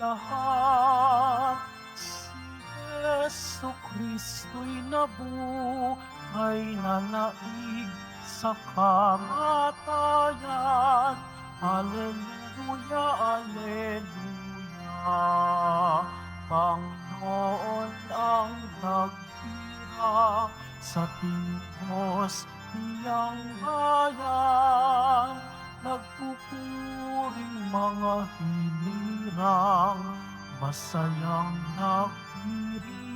lahat. Si Jesu Kristo'y nabuhay na naig sa kamatayan. Alleluia, Alleluia. Panginoon ang nagtira sa timpos niyang bayan. Nagpupuring mga hinirang, masayang nagdiriwang.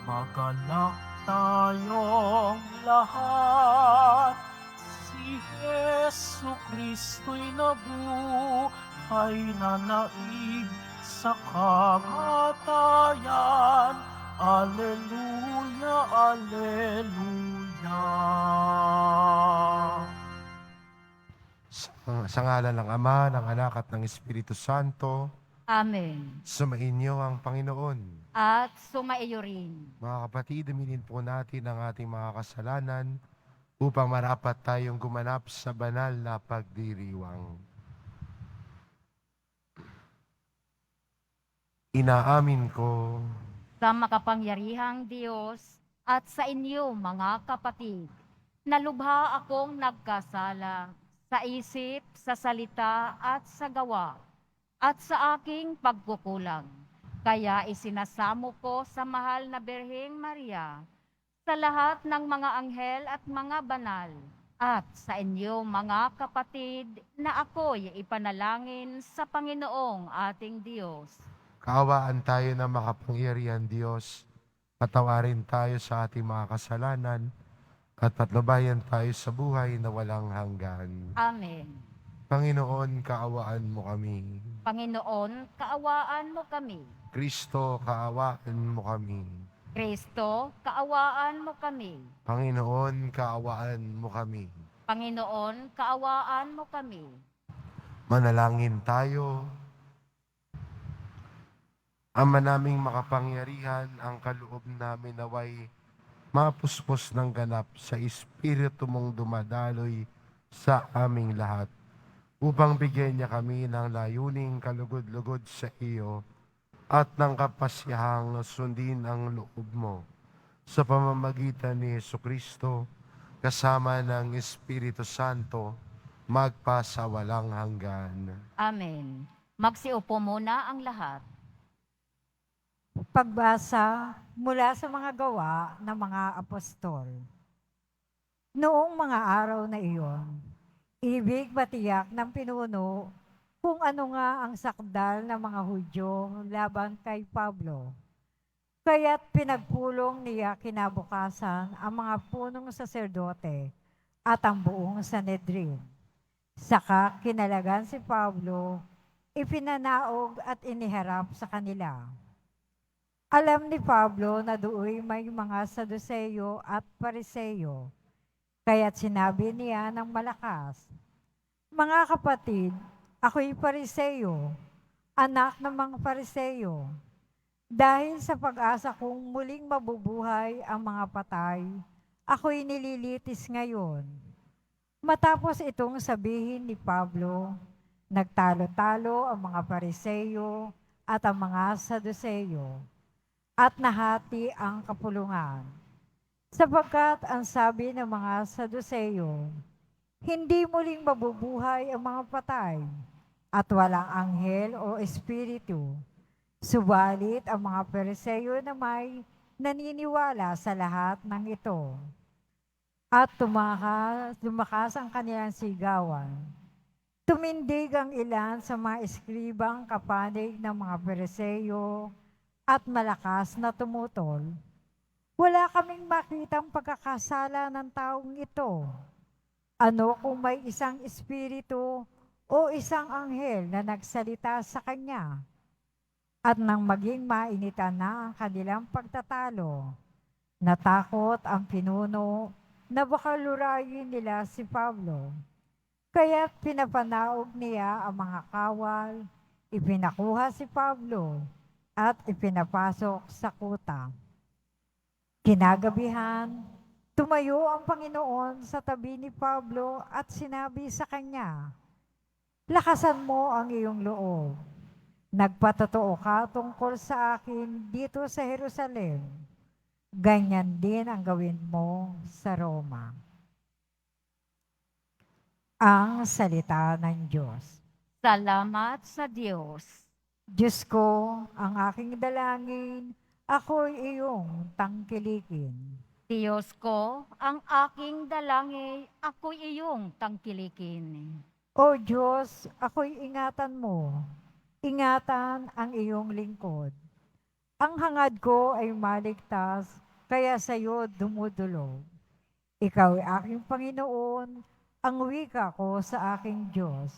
Magalak tayong lahat. Si Jesu Kristo'y nabuhay na naig sa kamatayan. Alleluia, Alleluia. Sa ngalan ng Ama, ng Anak at ng Espiritu Santo, Amen. sumainyo ang Panginoon. At sumaiyo rin. Mga kapatid, aminin po natin ang ating mga kasalanan upang marapat tayong gumanap sa banal na pagdiriwang. Inaamin ko Sa makapangyarihang Diyos at sa inyo mga kapatid, nalubha akong nagkasala sa isip, sa salita at sa gawa, at sa aking pagkukulang. Kaya isinasamo ko sa mahal na Birheng Maria, sa lahat ng mga anghel at mga banal, at sa inyo mga kapatid na ako'y ipanalangin sa Panginoong ating Diyos. kaawaan tayo ng makapangyarihan Diyos, patawarin tayo sa ating mga kasalanan, at patnubayan tayo sa buhay na walang hanggan. Amen. Panginoon, kaawaan mo kami. Panginoon, kaawaan mo kami. Kristo, kaawaan mo kami. Kristo, kaawaan mo kami. Panginoon, kaawaan mo kami. Panginoon, kaawaan mo kami. Manalangin tayo. Ama naming makapangyarihan, ang kaloob namin naway mapuspos ng ganap sa Espiritu mong dumadaloy sa aming lahat, upang bigyan niya kami ng layuning kalugod-lugod sa iyo at ng kapasiyahang sundin ang loob mo sa pamamagitan ni Jesucristo kasama ng Espiritu Santo magpasawalang hanggan. Amen. Magsiupo muna ang lahat. Pagbasa mula sa mga gawa ng mga apostol. Noong mga araw na iyon, ibig matiyak ng pinuno kung ano nga ang sakdal ng mga Hudyo laban kay Pablo. Kaya't pinagpulong niya kinabukasan ang mga punong saserdote at ang buong Sanhedrin. Saka kinalagan si Pablo, ipinanaog at iniharap sa kanila. Alam ni Pablo na dooy may mga Saduseyo at Pariseyo, kaya't sinabi niya ng malakas, "Mga kapatid, ako'y Pariseyo, anak ng mga Pariseyo. Dahil sa pag-asa kong muling mabubuhay ang mga patay, ako'y nililitis ngayon." Matapos itong sabihin ni Pablo, nagtalo-talo ang mga Pariseyo at ang mga Saduseyo, at nahati ang kapulungan. Sapagkat ang sabi ng mga Saduseyo, hindi muling mabubuhay ang mga patay, at walang anghel o espiritu. Subalit ang mga Pariseyo na may naniniwala sa lahat ng ito. At lumakas ang kanilang sigawan. Tumindig ang ilan sa mga eskribang kapanig ng mga Pariseyo at malakas na tumutol. Wala kaming makitang pagkakasala ng taong ito. Ano kung may isang espiritu o isang anghel na nagsalita sa kanya? At nang maging mainitan na ang kanilang pagtatalo, natakot ang pinuno na baka lurayin nila si Pablo. Kaya pinapanaog niya ang mga kawal, ipinakuha si Pablo at ipinapasok sa kuta. Kinagabihan, tumayo ang Panginoon sa tabi ni Pablo at sinabi sa kanya, "Lakasan mo ang iyong loob." Nagpatotoo ka tungkol sa akin dito sa Jerusalem. Ganyan din ang gawin mo sa Roma. Ang salita ng Diyos. Salamat sa Diyos. Diyos ko, ang aking dalangin, ako'y iyong tangkilikin. Diyos ko, ang aking dalangin, ako'y iyong tangkilikin. O Diyos, ako'y ingatan mo. Ingatan ang iyong lingkod. Ang hangad ko ay maligtas, kaya sa iyo dumudulog. Ikaw ay aking Panginoon, ang wika ko sa aking Diyos.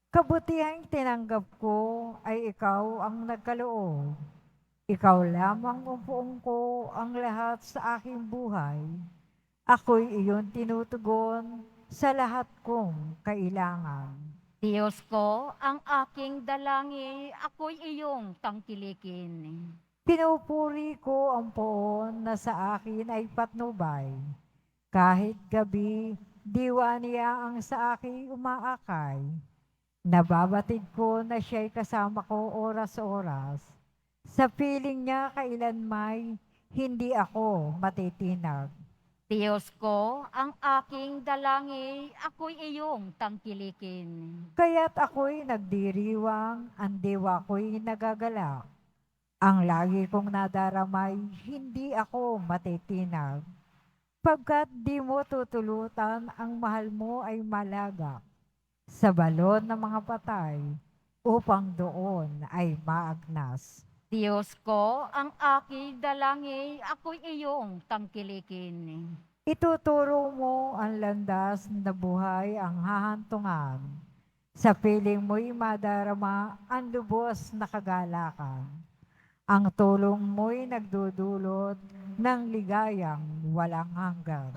Kabutihang tinanggap ko ay ikaw ang nagkaloob. Ikaw lamang upuong ko ang lahat sa aking buhay. Ako'y iyong tinutugon sa lahat kong kailangan. Diyos ko, ang aking dalangin, ako'y iyong tangkilikin. Pinupuri ko ang poon na sa akin ay patnubay. Kahit gabi, diwa niya ang sa akin umaakay. Nababatid ko na siya'y kasama ko oras-oras. Sa piling niya kailanmay, hindi ako matitinag. Diyos ko, ang aking dalangin, ako'y iyong tangkilikin. Kaya't ako'y nagdiriwang, ang diwa ko'y nagagalak. Ang lagi kong nadaramay, hindi ako matitinag. Pagkat di mo tutulutan, ang mahal mo ay malagak sa balon ng mga patay, upang doon ay maagnas. Diyos ko, ang aking dalangin, ako'y iyong tangkilikin. Ituturo mo ang landas na buhay ang hahantungan. Sa piling mo'y madarama ang lubos na kagalakan. Ang tulong mo'y nagdudulot ng ligayang walang hanggan.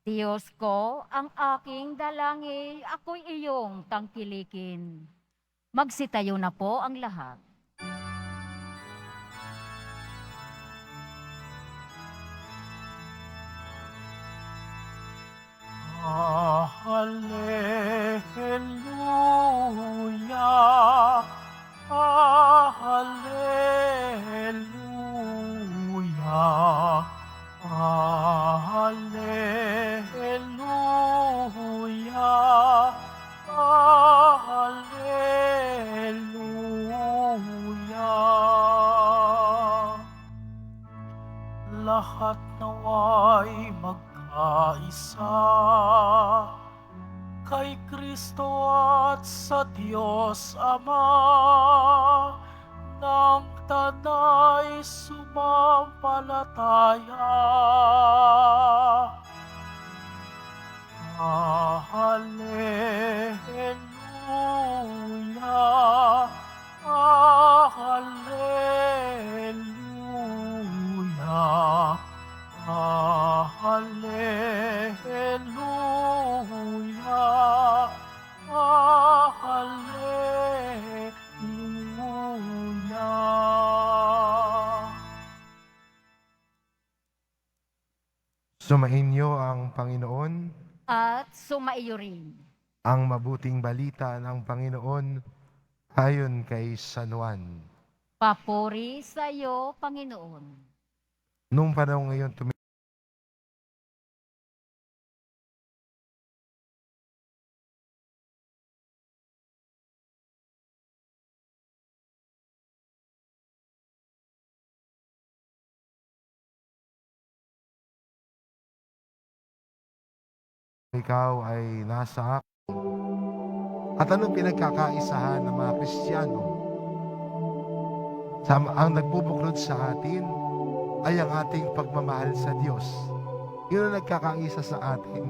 Diyos ko, ang aking dalangin, ako'y iyong tangkilikin. Magsitayo na po ang lahat. Hallelujah, hallelujah, hallelujah, hallelujah. Lahat naway magkaisa kay Kristo at sa Diyos Ama, ng tanay sumampalataya. Hallelujah, hallelujah, hallelujah, hallelujah. Sumainyo ang Panginoon, At sumaiyo rin. ang mabuting balita ng Panginoon ayon kay San Juan. Papuri sa iyo, Panginoon. Nung panahon ngayon, ikaw ay nasa akin. At anong pinagkakaisahan ng mga Kristiyano? Ang nagbubuklod sa atin ay ang ating pagmamahal sa Diyos. Yun ang nagkakaisa sa atin.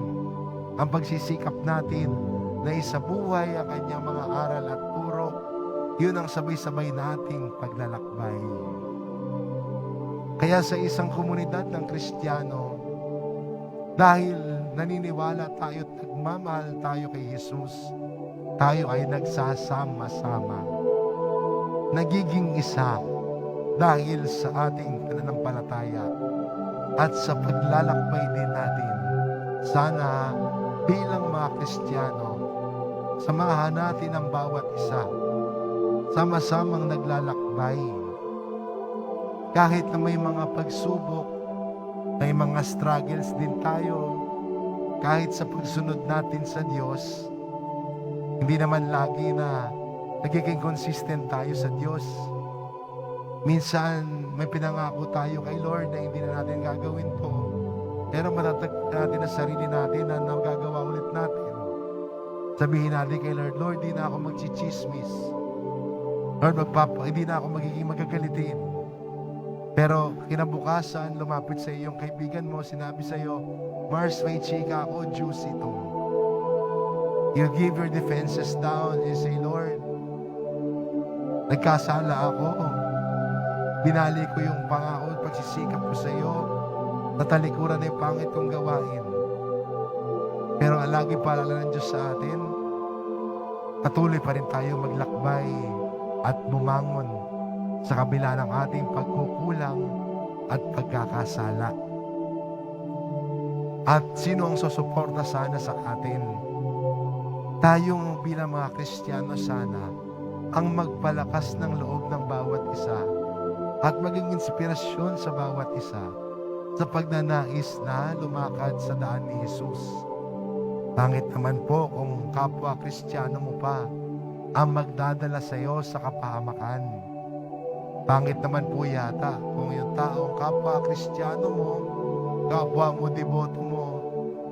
Ang pagsisikap natin na isabuhay ang kanyang mga aral at turo, yun ang sabay-sabay nating paglalakbay. Kaya sa isang komunidad ng Kristiyano, dahil naniniwala tayo at nagmamahal tayo kay Jesus, tayo ay nagsasama-sama. Nagiging isa dahil sa ating pananampalataya at sa paglalakbay din natin. Sana bilang mga Kristiyano, samahan natin ang bawat isa sama-samang naglalakbay. Kahit na may mga pagsubok, may mga struggles din tayo, kahit sa pagsunod natin sa Diyos, hindi naman lagi na nagiging consistent tayo sa Diyos. Minsan, may pinangako tayo kay Lord na hindi na natin gagawin to. Pero matatag natin na sarili natin na nagagawa ulit natin. Sabihin natin kay Lord, Lord, di na ako magchichismis. Lord, hindi na ako magiging magagalitin. Pero kinabukasan, lumapit sa iyong kaibigan mo, sinabi sa iyo, Mars, may chika ako, juicy to. You give your defenses down and say, Lord, nagkasala ako. Binali ko yung pangako at pagsisikap ko sa iyo. Natalikuran na yung pangit kong gawain. Pero ang lagi paalala ng Diyos sa atin, patuloy pa rin tayo maglakbay at bumangon sa kabila ng ating pagkukulang at pagkakasala. At sino ang susuporta sana sa atin? Tayong bilang mga Kristiyano sana ang magpalakas ng loob ng bawat isa at maging inspirasyon sa bawat isa sa pagnanais na lumakad sa daan ni Jesus. Pangit naman po kung kapwa Kristiyano mo pa ang magdadala sa iyo sa kapahamakan. Pangit naman po yata kung yung taong kapwa Kristiyano mo, kapwa mo, deboto mo,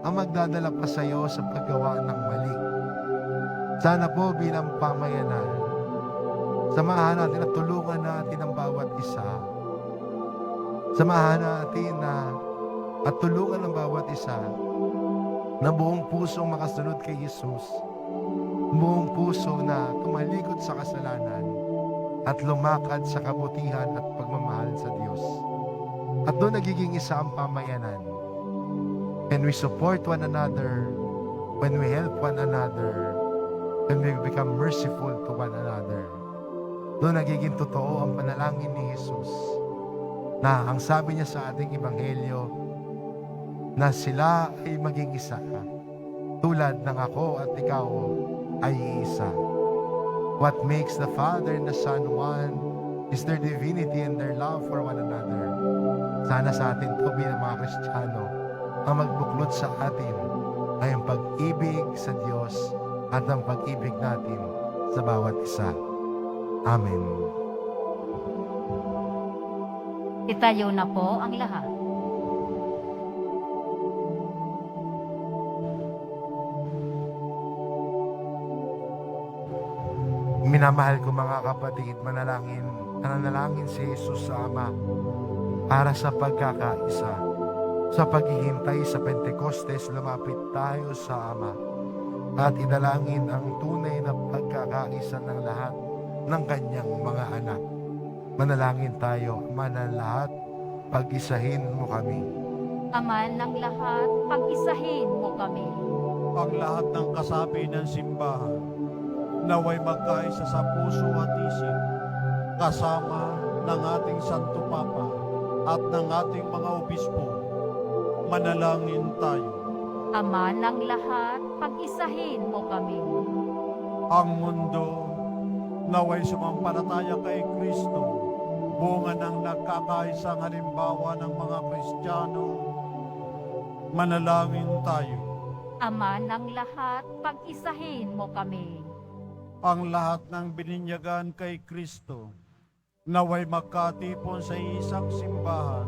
ang magdadala pa sa iyo sa paggawa ng mali. Sana po bilang pamayanan, samahan natin at tulungan natin ang bawat isa. Samahan natin at tulungan ang bawat isa na buong pusong makasunod kay Jesus. Buong puso na tumalikod sa kasalanan at lumakad sa kabutihan at pagmamahal sa Diyos. At doon nagiging isa ang pamayanan. And we support one another, when we help one another, when we become merciful to one another. Doon nagiging totoo ang panalangin ni Jesus na ang sabi niya sa ating ebanghelyo na sila ay maging isa tulad ng ako at ikaw ay isa. What makes the Father and the Son one is their divinity and their love for one another. Sana sa atin po bilang mga Kristiyano, ang magbuklod sa atin ay ang pag-ibig sa Diyos at ang pag-ibig natin sa bawat isa. Amen. Itayo na po ang lahat. Minamahal ko mga kapatid, nanalangin si Jesus sa Ama para sa pagkakaisa. Sa paghihintay sa Pentecostes, lumapit tayo sa Ama at idalangin ang tunay na pagkakaisa ng lahat ng kanyang mga anak. Manalangin tayo, Ama ng lahat, pag-isahin mo kami. Ama ng lahat, pag-isahin mo kami. Ang lahat ng kasapi ng simbahan, naway magkaisa sa puso at isip, kasama ng ating Santo Papa at ng ating mga obispo. Manalangin tayo. Ama ng lahat, pag-isahin mo kami. Ang mundo, naway sumampalataya kay Kristo, bunga ng nagkakaisang halimbawa ng mga Kristiyano. Manalangin tayo. Ama ng lahat, pag-isahin mo kami. Ang lahat ng bininyagan kay Kristo, naway magkatipon sa isang simbahan.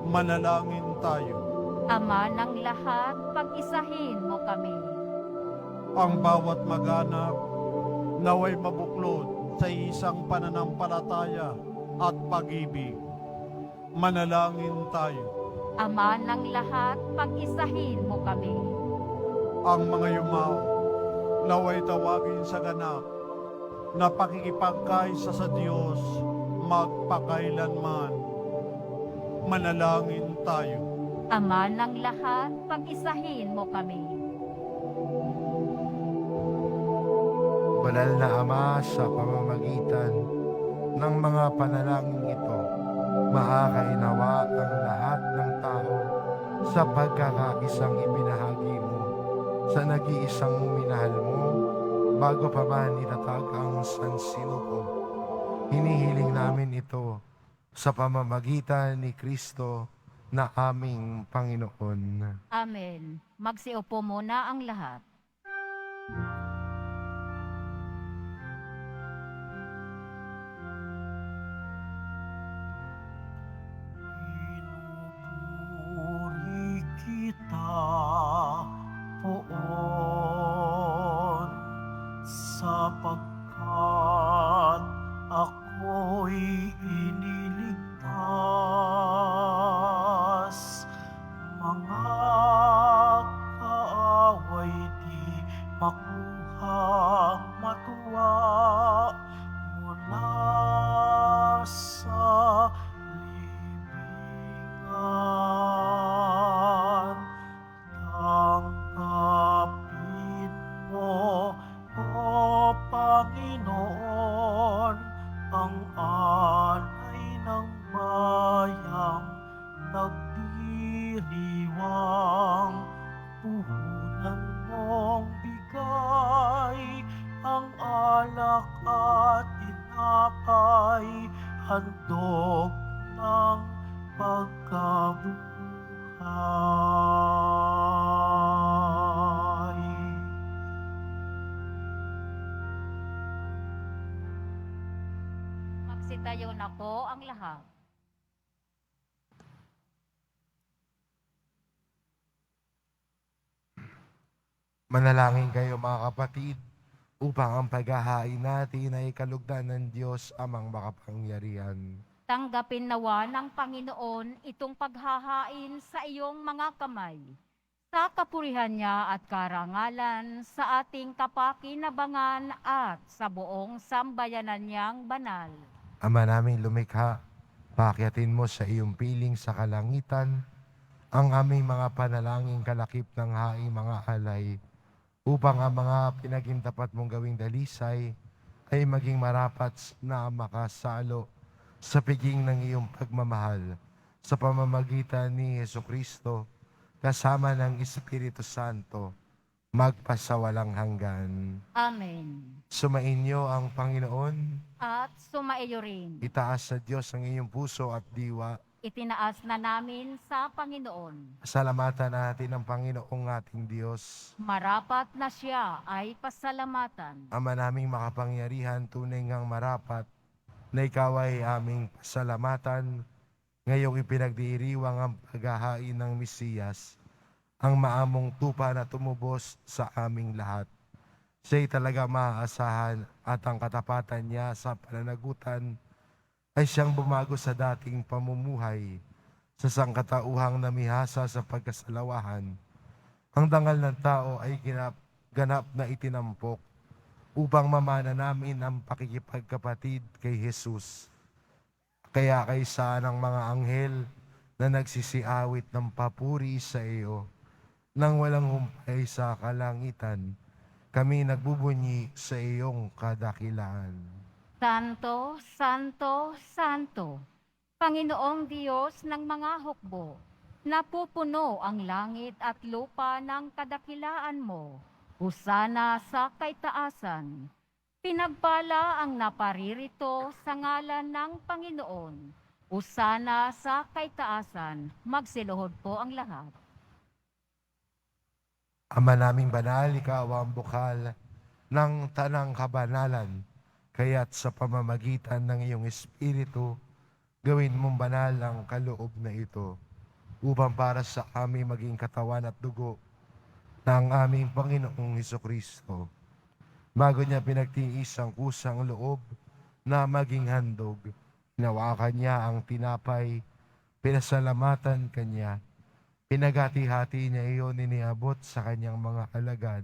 Manalangin tayo. Ama ng lahat, pag-isahin mo kami. Ang bawat mag-anak, naway mabuklod sa isang pananampalataya at pag-ibig. Manalangin tayo. Ama ng lahat, pag-isahin mo kami. Ang mga yumao, naway tawagin sa ganap na pakikipagkaisa sa Diyos magpakailanman. Manalangin tayo. Ama ng lahat, pag-isahin mo kami. Banal na Ama, sa pamamagitan ng mga panalangin ito, makakainawa ang lahat ng tao sa pagkakaisang ibinahagi mo sa nag-iisang minahal mo bago pa man itatag ang ng San Sinuko. Hinihiling namin ito sa pamamagitan ni Kristo na aming Panginoon. Amen. Magsiupo muna ang lahat. Pinupuri kita, Poon, sapagkat ako'y iniligtas. Mga kaaway di makuhang matuwa mula sa libingan. Tanggapin mo, O Panginoon, ang alay ng bayang nagdiriwang. Puhunan mong bigay ang alak at tinapay, handog ng pagkabuhay. Magsitayo na po ang lahat. Manalangin kayo mga kapatid upang ang paghahain natin ay kalugdan ng Diyos amang makapangyarihan. Tanggapin nawa ng Panginoon itong paghahain sa iyong mga kamay. Sa kapurihan niya at karangalan sa ating kapakinabangan at sa buong sambayanan niyang banal. Ama naming lumikha, paakyatin mo sa iyong piling sa kalangitan ang aming mga panalangin kalakip ng haing mga alay, upang ang mga pinagintapat mong gawing dalisay ay maging marapat na makasalo sa piging ng iyong pagmamahal sa pamamagitan ni Jesucristo kasama ng Espiritu Santo magpasawalang hanggan. Amen. Sumainyo ang Panginoon, At sumaiyo rin. itaas sa Diyos ang iyong puso at diwa. Itinaas na namin sa Panginoon. Salamatan natin ang Panginoong ating Diyos. Marapat na siya ay pasalamatan. Ama naming makapangyarihan, tunay ngang marapat na ikaw ay aming pasalamatan. Ngayong ipinagdiriwang ang paghahain ng Mesiyas, ang maamong tupa na tumubos sa aming lahat. Siya'y talaga maaasahan at ang katapatan niya sa pananagutan ay siyang bumago sa dating pamumuhay sa sangkatauhang namihasa sa pagkasalawahan. Ang dangal ng tao ay ganap na itinampok upang mamana namin ang pakikipagkapatid kay Jesus. Kaya kaysa ng mga anghel na nagsisiawit ng papuri sa iyo, nang walang humpay sa kalangitan, kami nagbubunyi sa iyong kadakilaan. Santo, Santo, Santo, Panginoong Diyos ng mga hukbo, napupuno ang langit at lupa ng kadakilaan mo. Husana sa kaitaasan. Pinagpala ang naparirito sa ngalan ng Panginoon. Husana sa kaitaasan. Magsiluhod po ang lahat. Ama naming banal, ikaw ang bukal ng tanang kabanalan, kaya't sa pamamagitan ng iyong Espiritu, gawin mong banal ang kaloob na ito, upang para sa aming maging katawan at dugo ng aming Panginoong Hesukristo. Bago niya pinagtiis ang kusang loob na maging handog, hinawakan niya ang tinapay, pinasalamatan kanya, pinagati-hati niya iyon, iniabot sa kanyang mga alagad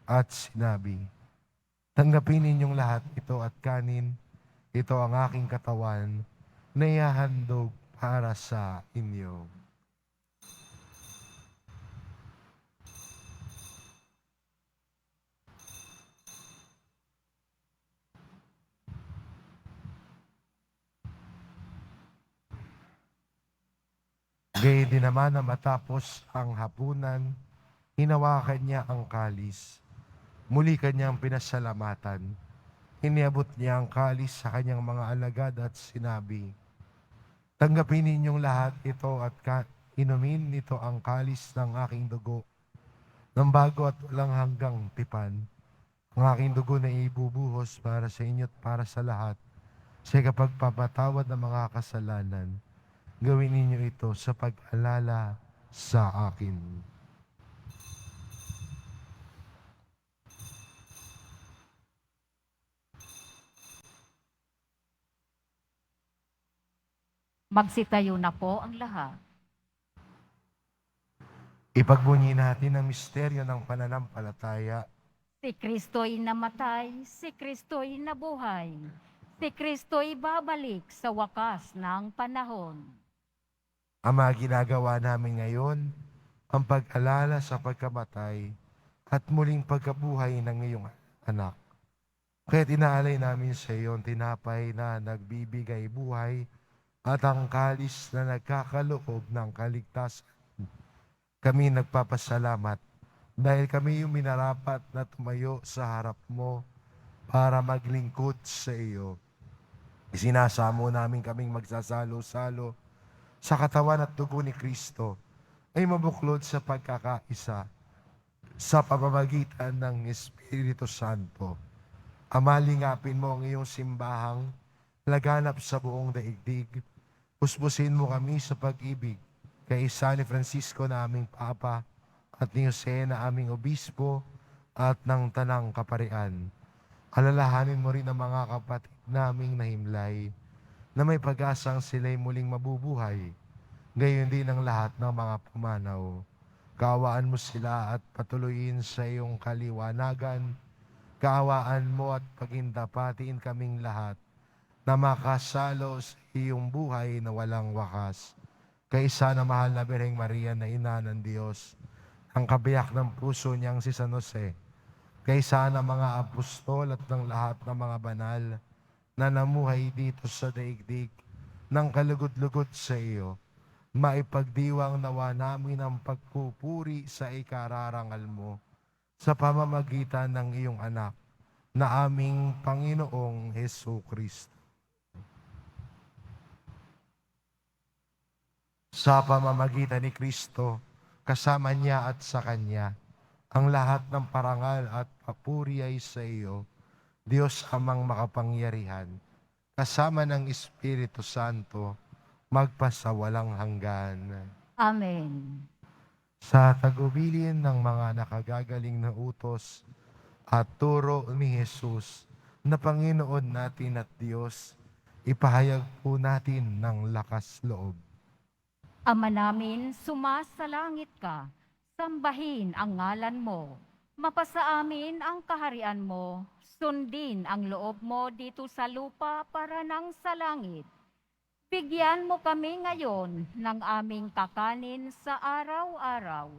at sinabi, tanggapin ninyong lahat ito at kanin, ito ang aking katawan na ihahandog para sa inyo. Gayon din naman na matapos ang hapunan, hinawakan niya ang kalis. Muli kanyang pinasalamatan. Iniabot niya ang kalis sa kanyang mga alagad at sinabi, tanggapin ninyong lahat ito at inumin nito ang kalis ng aking dugo, ng bago at walang hanggang tipan. Ang aking dugo na ibubuhos para sa inyo at para sa lahat sa kapagpapatawad ng mga kasalanan. Gawin ninyo ito sa pag-alala sa akin. Magsitayo na po ang lahat. Ipagbunyi natin ang misteryo ng pananampalataya. Si Kristo'y namatay, si Kristo'y nabuhay, si Kristo'y babalik sa wakas ng panahon. Ama, ginagawa namin ngayon ang pag-alala sa pagkamatay at muling pagkabuhay ng iyong anak. Kaya't inaalay namin sa iyo ang tinapay na nagbibigay buhay at ang kalis na nagkakaloob ng kaligtasan. Kami nagpapasalamat dahil kami yung minarapat na tumayo sa harap mo para maglingkod sa iyo. Isinasamo namin kaming magsasalo-salo sa katawan at dugo ni Kristo ay mabuklod sa pagkakaisa sa pamamagitan ng Espiritu Santo. Ama, lingapin mo ang iyong simbahang laganap sa buong daigdig. Puspusin mo kami sa pag-ibig kay San Francisco na aming Papa at ni Jose na aming Obispo at ng Tanang Kaparian. Alalahanin mo rin ang mga kapatid naming nahimlay na may pag-asang sila'y muling mabubuhay. Gayon din ang lahat ng mga pumanaw. Kaawaan mo sila at patuloyin sa iyong kaliwanagan. Kaawaan mo at pagindapatiin kaming lahat na makasalo sa iyong buhay na walang wakas. Kaisa na mahal na Birheng Maria na ina ng Diyos, ang kabiyak ng puso niyang si San Jose, kaisa na mga apostol at ng lahat ng mga banal na namuhay dito sa daigdig ng kalugod-lugod sa iyo, maipagdiwang nawa namin ang pagpupuri sa ikararangal mo sa pamamagitan ng iyong anak na aming Panginoong Hesus Kristo. Sa pamamagitan ni Kristo, kasama niya at sa Kanya, ang lahat ng parangal at papuri ay sa iyo, Diyos Amang makapangyarihan, kasama ng Espiritu Santo, magpasawalang hanggan. Amen. Sa tagubilin ng mga nakagagaling na utos at turo ni Jesus na Panginoon natin at Diyos, ipahayag po natin ng lakas loob. Ama namin, sumasalangit ka, sambahin ang ngalan mo. Mapasa amin ang kaharian mo, sundin ang loob mo dito sa lupa para nang sa langit. Bigyan mo kami ngayon ng aming kakanin sa araw-araw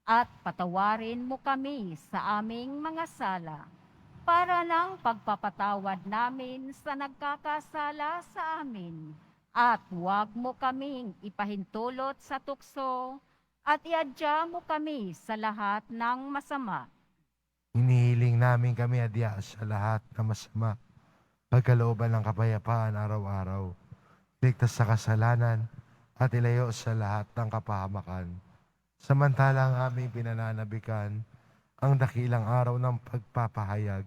at patawarin mo kami sa aming mga sala para ng pagpapatawad namin sa nagkakasala sa amin. At huwag mo kaming ipahintulot sa tukso at iadya mo kami sa lahat ng masama. Hinihiling namin kami adya sa lahat na masama, pagkalooban ng kapayapaan araw-araw, ligtas sa kasalanan at ilayo sa lahat ng kapahamakan. Samantalang aming pinananabikan ang dakilang araw ng pagpapahayag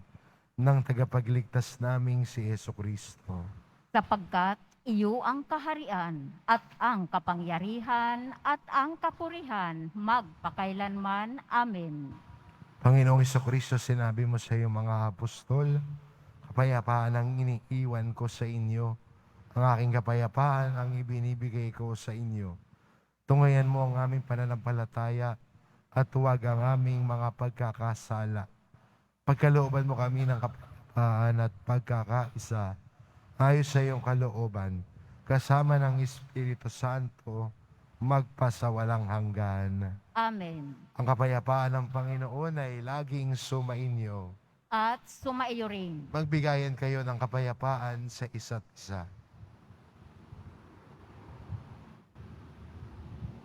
ng tagapagligtas naming si Jesucristo. Sapagkat iyo ang kaharian at ang kapangyarihan at ang kapurihan magpakailanman. Amen. Panginoong Jesucristo, sinabi mo sa iyong mga apostol, kapayapaan ang iniiwan ko sa inyo. Ang aking kapayapaan ang ibinibigay ko sa inyo. Tungayan mo ang aming pananampalataya at huwag ang aming mga pagkakasala. Pagkalooban mo kami ng kapayapaan at pagkakaisa, ayos sa iyong kalooban, kasama ng Espiritu Santo, magpasawalang hanggan. Amen. Ang kapayapaan ng Panginoon ay laging sumainyo. At sumaiyo rin. Magbigayan kayo ng kapayapaan sa isa't isa.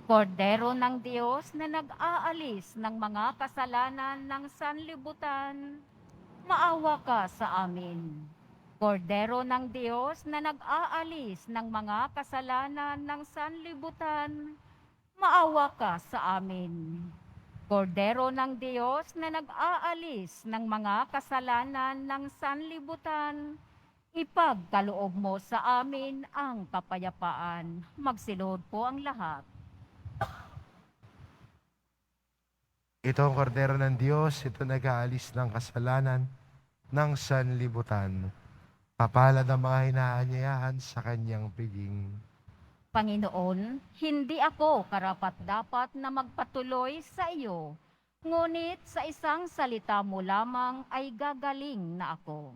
Kordero ng Diyos na nag-aalis ng mga kasalanan ng sanlibutan, maawa ka sa amin. Kordero ng Diyos na nag-aalis ng mga kasalanan ng sanlibutan, maawa ka sa amin. Kordero ng Diyos na nag-aalis ng mga kasalanan ng sanlibutan, ipagkaloob mo sa amin ang kapayapaan. Magsilod po ang lahat. Ito ang kordero ng Diyos, ito nag-aalis ng kasalanan ng sanlibutan. Kapalad ang mga hinaanyayahan sa kanyang piging. Panginoon, hindi ako karapat-dapat na magpatuloy sa iyo, ngunit sa isang salita mo lamang ay gagaling na ako.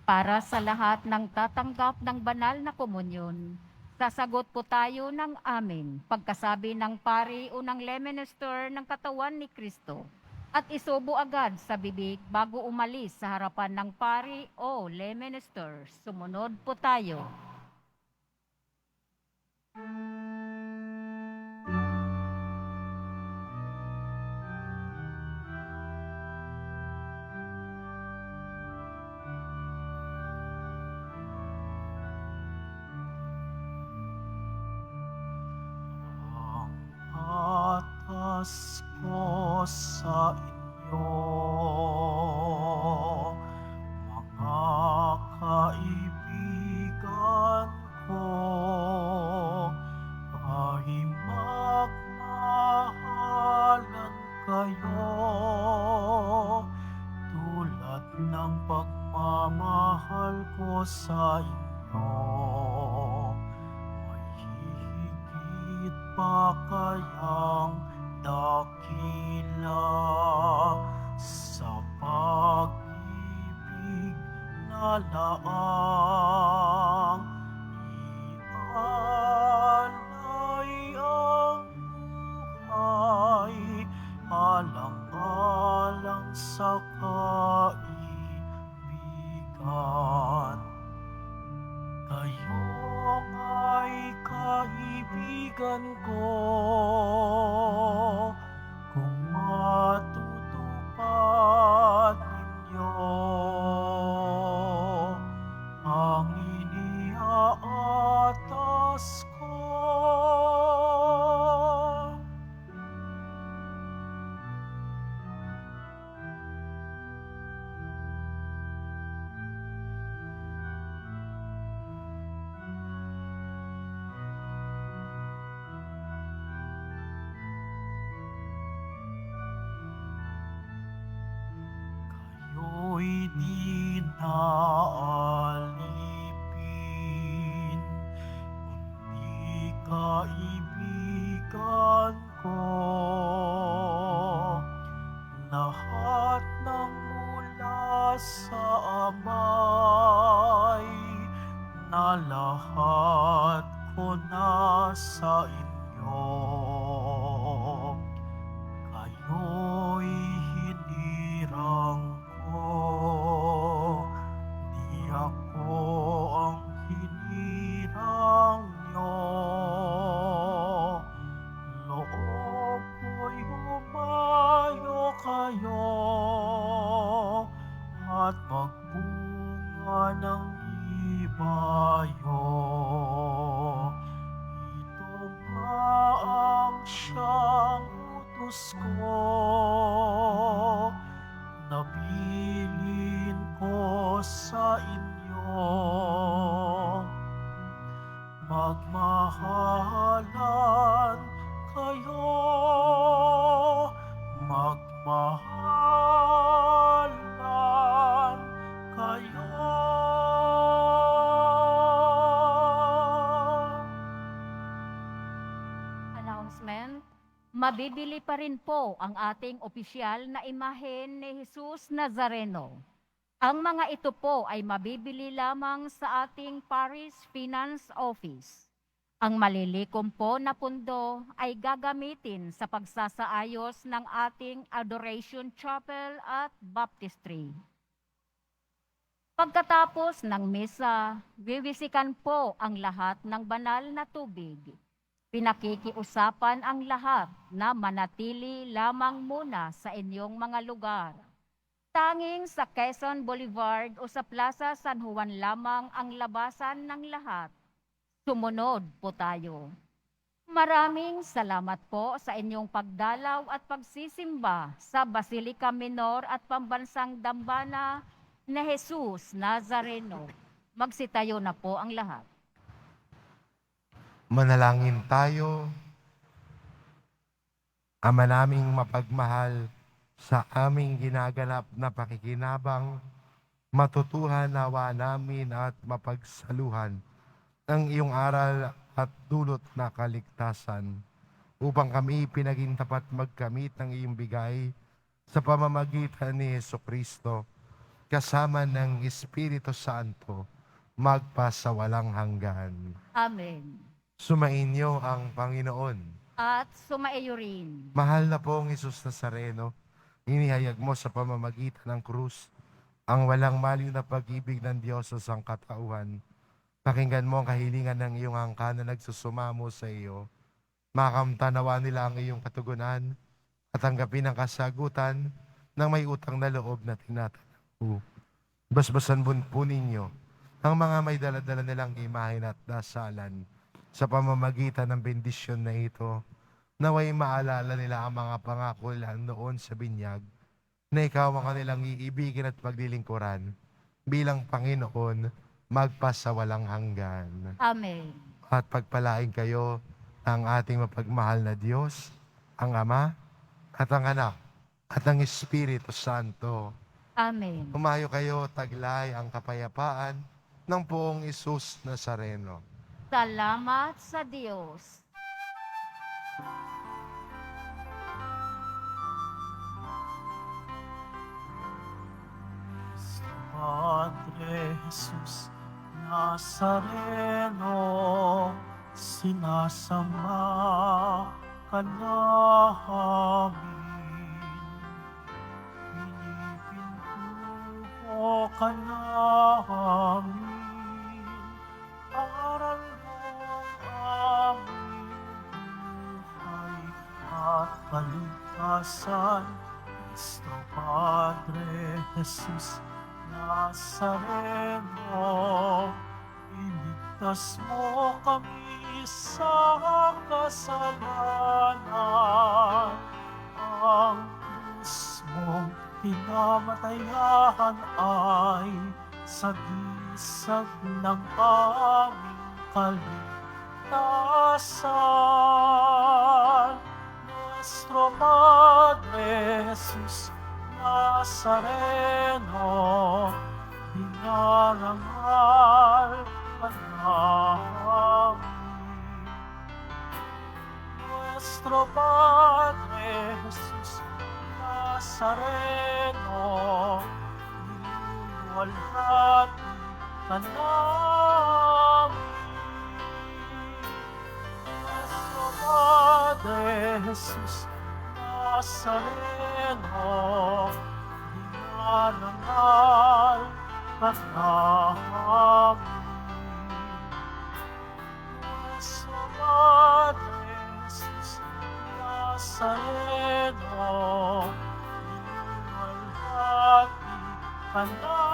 Para sa lahat ng tatanggap ng banal na komunyon, sasagot po tayo ng amin pagkasabi ng pari o ng leminister ng katawan ni Kristo at isubo agad sa bibig bago umalis sa harapan ng pari o leminister. Sumunod po tayo. Ang atas ko sa inyo, mga kaibigan ko, ay magmahalan kayo tulad ng pagmamahal ko sa inyo. May higit pa kayang dakila sa pag-ibig na laang ialay ang buhay alang-alang sa kaibigan. Kayo ay kaibigan ko kung matutupad ninyo ang iniaatas ko. Kayo'y di naalipin, kundi kaibigan ko. Lahat ng mula sa Amay, na lahat ko na sa inyo. Kayo'y hinirang ko, di ako ang hinirang nyo. Loob ko'y humayo kayo at magbunga ng ibayo. Ito nga ang siyang utos ko, nabilin ko sa inyo. Magmahalan kayo, magmahalan kayo. Announcement, mabibili pa rin po ang ating opisyal na imahen ni Jesus Nazareno. Ang mga ito po ay mabibili lamang sa ating Parish Finance Office. Ang malilikom po na pundo ay gagamitin sa pagsasaayos ng ating Adoration Chapel at Baptistry. Pagkatapos ng misa, wiwisikan po ang lahat ng banal na tubig. Pinakikiusapan ang lahat na manatili lamang muna sa inyong mga lugar. Tanging sa Quezon Boulevard o sa Plaza San Juan lamang ang labasan ng lahat. Sumunod po tayo. Maraming salamat po sa inyong pagdalaw at pagsisimba sa Basilica Minor at Pambansang Dambana na Jesus Nazareno. Magsitayo na po ang lahat. Manalangin tayo. Ama naming mapagmahal, sa aming ginaganap na pakikinabang, matutuhan nawa namin at mapagsaluhan ang iyong aral at dulot na kaligtasan, upang kami pinaging tapat magkamit ng iyong bigay sa pamamagitan ni Jesucristo, kasama ng Espiritu Santo, magpasawalang hanggan. Amen. Sumainyo ang Panginoon. At sumaiyo rin. Mahal na pong Jesus Nazareno, inihayag mo sa pamamagitan ng krus ang walang maliw na pag-ibig ng Diyos sa sangkatauhan. Pakinggan mo ang kahilingan ng iyong angkan na nagsusumamo sa iyo. Makamtanawa nila ang iyong katugunan at tanggapin ang kasagutan ng may utang na loob na tinatanong. Basbasan po ninyo ang mga may daladala nilang imahen at dasalan sa pamamagitan ng bendisyon na ito, naway maalala nila ang mga pangako nila noon sa binyag, na ikaw ang kanilang iibigin at paglilingkuran bilang Panginoon magpasawalang hanggan. Amen. At pagpalain kayo ng ating mapagmahal na Diyos, ang Ama at ang Anak at ang Espiritu Santo. Amen. Humayo kayo, taglay ang kapayapaan ng poong Jesus Nazareno. Salamat sa Diyos. Padre Jesus Nazareno, sinasamba ka namin. Pinipintuho ka namin. Aral ng aming buhay at kaligtasan, Cristo Padre Jesus Nazareno, iligtas mo kami sa kasalanan. Ang krus mong pinamatayan ay sagisag ng aming kaligtasan. Nuestro Padre Jesus Nazareno, dinarangal ka namin. Nuestro Padre Jesus Nazareno, niluwalhati ka namin. Nuestro Padre Jesus Nazareno, dinarangal ka namin. Nuestro Padre Jesus Nazareno, niluwalhati ka namin.